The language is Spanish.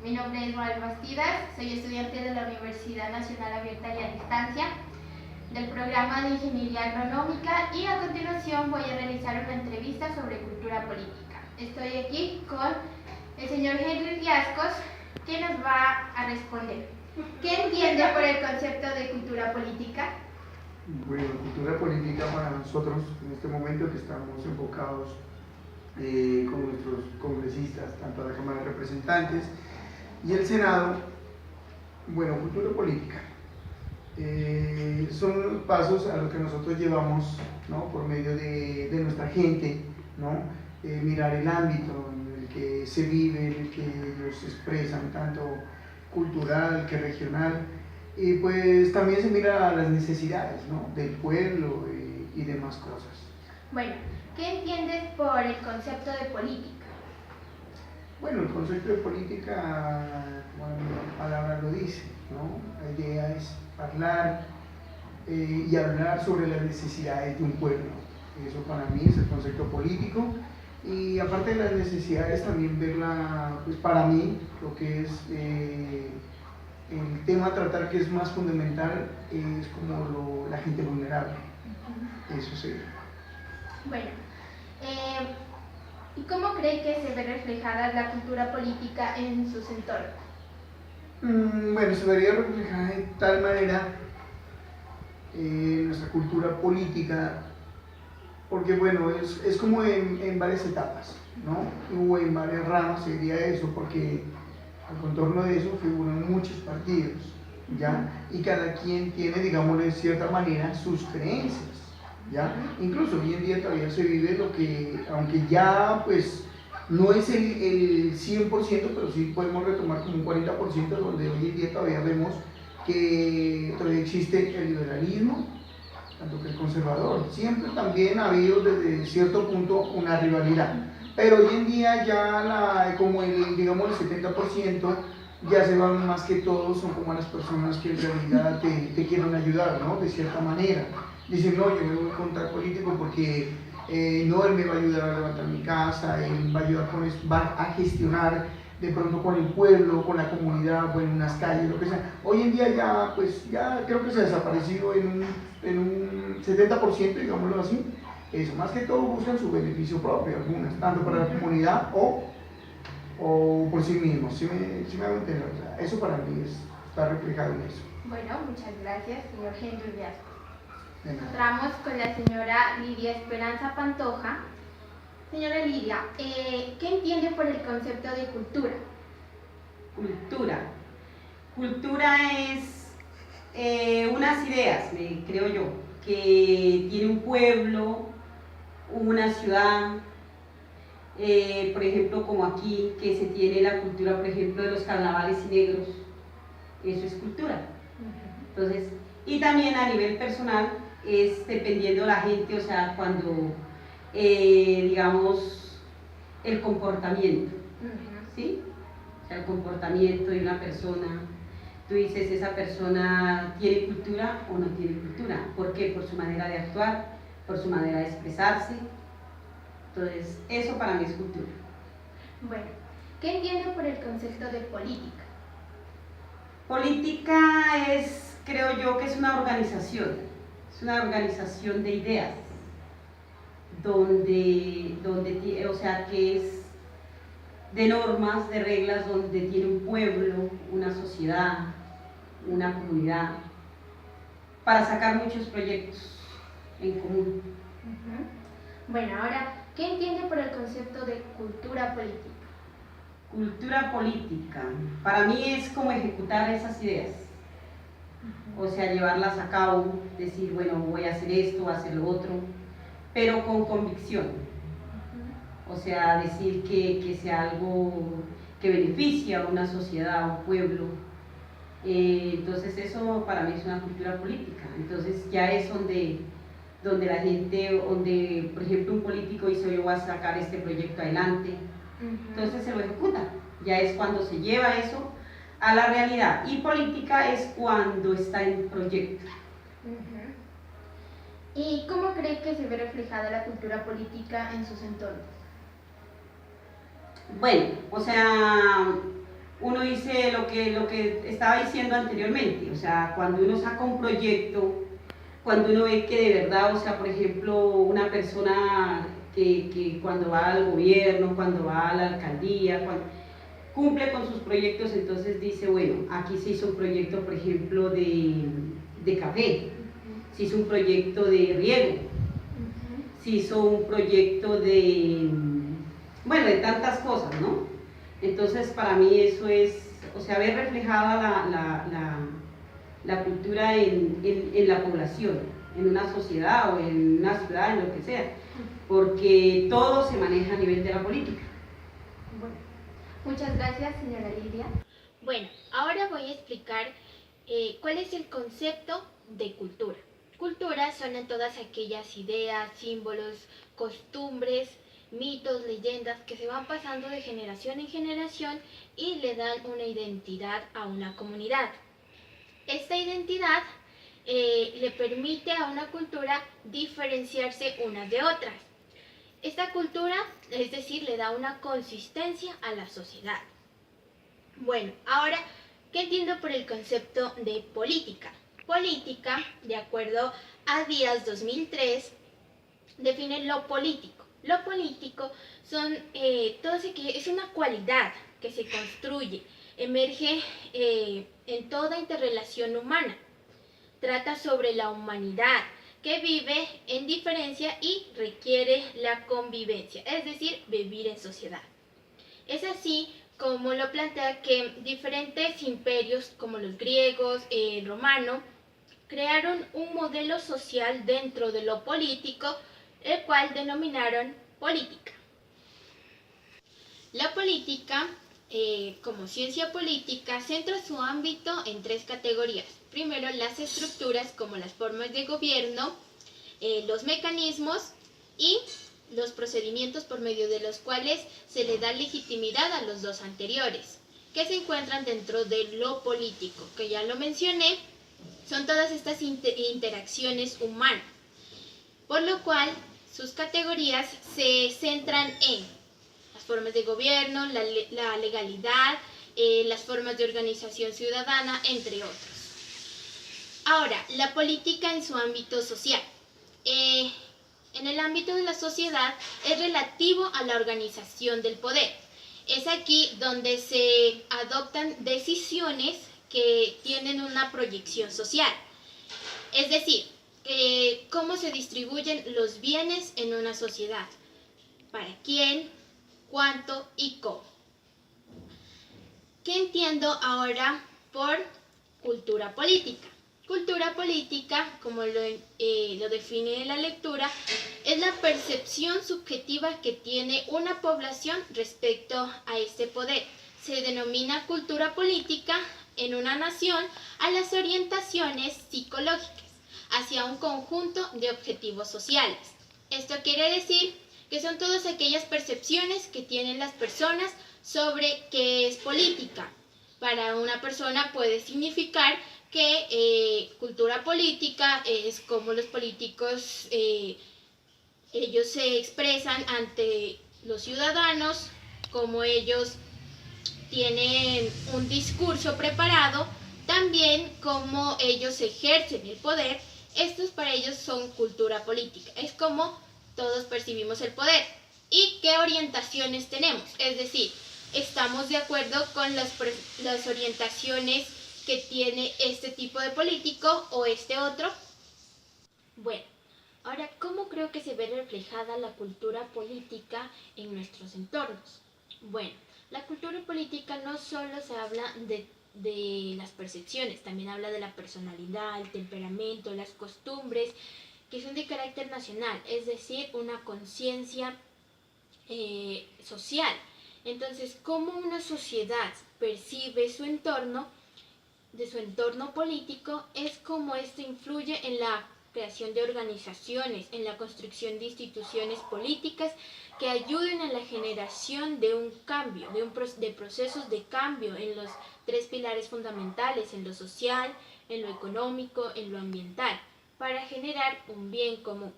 Mi nombre es Noel Bastidas, soy estudiante de la Universidad Nacional Abierta y a Distancia del programa de Ingeniería Agronómica y a continuación voy a realizar una entrevista sobre cultura política. Estoy aquí con el señor Henry Riascos, que nos va a responder. ¿Qué entiende por el concepto de cultura política? Bueno, cultura política para nosotros, en este momento que estamos enfocados con nuestros congresistas, tanto a la Cámara de Representantes y el Senado, bueno, cultura política. Son los pasos a los que nosotros llevamos, ¿no?, por medio de nuestra gente, ¿no? Mirar el ámbito en el que se vive, en el que ellos expresan, tanto cultural que regional, y pues también se mira las necesidades, ¿no?, del pueblo y demás cosas. Bueno, ¿qué entiendes por el concepto de política? Bueno, el concepto de política, como la misma palabra lo dice, ¿no? La idea es hablar y hablar sobre las necesidades de un pueblo. Eso para mí es el concepto político. Y aparte de las necesidades, también verla, pues para mí, lo que es el tema a tratar que es más fundamental es como la gente vulnerable. Eso sería. Bueno, ¿y cómo cree que se ve reflejada la cultura política en sus entornos? Bueno, se vería reflejada de tal manera nuestra cultura política, porque bueno, es como en varias etapas, ¿no? O en varias ramas se diría eso, porque al contorno de eso figuran muchos partidos, ¿ya? Y cada quien tiene, digamos, de cierta manera sus creencias, ¿ya? Incluso hoy en día todavía se vive lo que, aunque ya pues no es el 100%, pero sí podemos retomar como un 40%, donde hoy en día todavía vemos que todavía existe el liberalismo, tanto que el conservador. Siempre también ha habido desde cierto punto una rivalidad, pero hoy en día ya como digamos el 70% ya se van más que todos, son como las personas que en realidad te quieren ayudar, ¿no?, de cierta manera. Dicen, no, yo me voy contra el político porque no, él me va a ayudar a levantar mi casa, él va a ayudar va a gestionar de pronto con el pueblo, con la comunidad, o en unas calles, lo que sea. Hoy en día ya, pues, ya creo que se ha desaparecido en un 70%, digámoslo así. Eso, más que todo buscan su beneficio propio, algunas, tanto para la comunidad o por sí mismos. ¿Sí me hago entender? O sea, eso para mí está reflejado en eso. Bueno, muchas gracias, señor Henry Riascos. Entramos con la señora Lidia Esperanza Pantoja. Señora Lidia, ¿qué entiende por el concepto de cultura? Cultura es unas ideas, creo yo, que tiene un pueblo, una ciudad, por ejemplo, como aquí, que se tiene la cultura, por ejemplo, de los carnavales y negros. Eso es cultura. Entonces, y también a nivel personal, es dependiendo de la gente, o sea, cuando, digamos, el comportamiento, ¿sí? O sea, el comportamiento de una persona, tú dices, ¿esa persona tiene cultura o no tiene cultura? ¿Por qué? Por su manera de actuar, por su manera de expresarse. Entonces, eso para mí es cultura. Bueno, ¿qué entiende por el concepto de política? Política es, creo yo, que es una organización de ideas, donde, o sea, que es de normas, de reglas, donde tiene un pueblo, una sociedad, una comunidad, para sacar muchos proyectos en común. Bueno, ahora, ¿qué entiende por el concepto de cultura política? Cultura política, para mí es como ejecutar esas ideas, o sea, llevarlas a cabo, decir, bueno, voy a hacer esto, voy a hacer lo otro, pero con convicción, o sea, decir que sea algo que beneficie a una sociedad, a un pueblo. Entonces eso para mí es una cultura política. Entonces ya es donde la gente, donde por ejemplo un político dice, yo voy a sacar este proyecto adelante, entonces se lo ejecuta. Ya es cuando se lleva eso a la realidad. Y política es cuando está en proyecto. ¿Y cómo cree que se ve reflejada la cultura política en sus entornos? Bueno, o sea, uno dice lo que estaba diciendo anteriormente, o sea, cuando uno saca un proyecto, cuando uno ve que de verdad, o sea, por ejemplo, una persona que cuando va al gobierno, cuando va a la alcaldía, cuando cumple con sus proyectos, entonces dice, bueno, aquí se hizo un proyecto, por ejemplo, de café, se hizo un proyecto de riego, se hizo un proyecto de, bueno, de tantas cosas, ¿no? Entonces, para mí eso es, o sea, ver reflejada la cultura en la población, en una sociedad o en una ciudad, en lo que sea, porque todo se maneja a nivel de la política. Bueno, muchas gracias, señora Lidia. Bueno, ahora voy a explicar cuál es el concepto de cultura. Cultura son en todas aquellas ideas, símbolos, costumbres, mitos, leyendas que se van pasando de generación en generación y le dan una identidad a una comunidad. Esta identidad le permite a una cultura diferenciarse unas de otras. Esta cultura, es decir, le da una consistencia a la sociedad. Bueno, ahora, ¿qué entiendo por el concepto de política? Política, de acuerdo a Díaz 2003, define lo político. Lo político es una cualidad que se construye, emerge en toda interrelación humana. Trata sobre la humanidad que vive en diferencia y requiere la convivencia, es decir, vivir en sociedad. Es así como lo plantea que diferentes imperios como los griegos, el romano, crearon un modelo social dentro de lo político, el cual denominaron política. La política, como ciencia política, centra su ámbito en tres categorías. Primero, las estructuras como las formas de gobierno, los mecanismos y los procedimientos por medio de los cuales se le da legitimidad a los dos anteriores, que se encuentran dentro de lo político, que ya lo mencioné, son todas estas interacciones humanas, por lo cual sus categorías se centran en las formas de gobierno, la legalidad, las formas de organización ciudadana, entre otros. Ahora, la política en su ámbito social. En el ámbito de la sociedad es relativo a la organización del poder. Es aquí donde se adoptan decisiones que tienen una proyección social. Es decir, cómo se distribuyen los bienes en una sociedad, para quién, cuánto y cómo. ¿Qué entiendo ahora por cultura política? Cultura política, como lo define la lectura, es la percepción subjetiva que tiene una población respecto a este poder. Se denomina cultura política en una nación a las orientaciones psicológicas hacia un conjunto de objetivos sociales. Esto quiere decir que son todas aquellas percepciones que tienen las personas sobre qué es política. Para una persona puede significar que cultura política es como los políticos ellos se expresan ante los ciudadanos, como ellos tienen un discurso preparado, también como ellos ejercen el poder. Estos para ellos son cultura política, es como todos percibimos el poder. ¿Y qué orientaciones tenemos? Es decir, ¿estamos de acuerdo con las orientaciones que tiene este tipo de político o este otro? Bueno, ahora, ¿cómo creo que se ve reflejada la cultura política en nuestros entornos? Bueno, la cultura política no solo se habla de las percepciones, también habla de la personalidad, el temperamento, las costumbres, que son de carácter nacional, es decir, una conciencia social. Entonces, ¿cómo una sociedad percibe su entorno, de su entorno político, es como esto influye en la creación de organizaciones, en la construcción de instituciones políticas que ayuden a la generación de un cambio, de procesos de cambio en los tres pilares fundamentales, en lo social, en lo económico, en lo ambiental, para generar un bien común.